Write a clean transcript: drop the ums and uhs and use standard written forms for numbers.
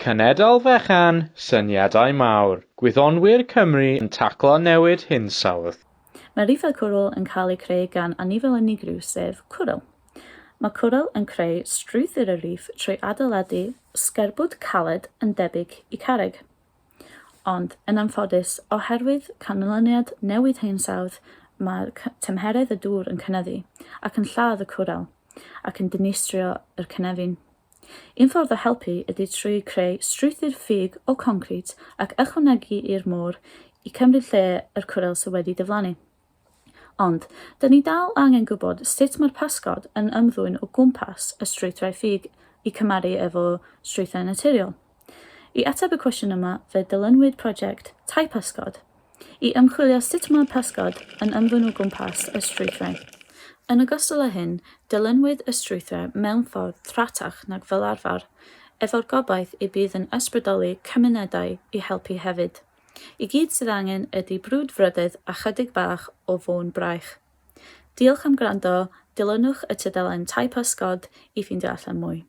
Cenedl fechan, syniadau mawr. Gwyddonwyr Cymru yn taclo newid hinsawdd. Mae rifau cwrl yn cael ei creu gan anifail unigryw sef cwrl. Mae cwrl yn creu strwythur y rif trwy adeiladu sgerbwd caled yn debyg i carreg. Ond, yn anffodus, oherwydd canlyniad newid hinsawdd, mae'r tymheredd y dŵr yn cynyddu ac yn lladd y cwrl ac yn dinistrio yr cynefin. Un ffordd o helpu ydy trwy creu strwythur ffug o concrit ac ychwanegu i'r môr i cymryd lle yr cwrl sydd wedi diflannu. Ond, dyn ni dal angen gwybod sut mae'r pysgod yn ymddwyn o gwmpas y strwythurau ffug i cymaru efo strwythau naturiol. I ateb y cwestiwn yma, fe dilynwyd prosiect Tai Pysgod i ymchwilio sut mae'r pysgod yn ymddwyn o gwmpas y strwythurau. Yn ogystal â hyn, dilynwyd y strwythurau mewn ffordd thratach nag fel arfer, efo'r gobaith i bydd yn ysbrydoli cymunedau i helpu hefyd. I gyd sydd angen ydy brwd frydydd a chydig bach o fôn braich. Diolch am gwrando, dilynwch y tudalen Tai Pysgod i ffeindio allan mwy.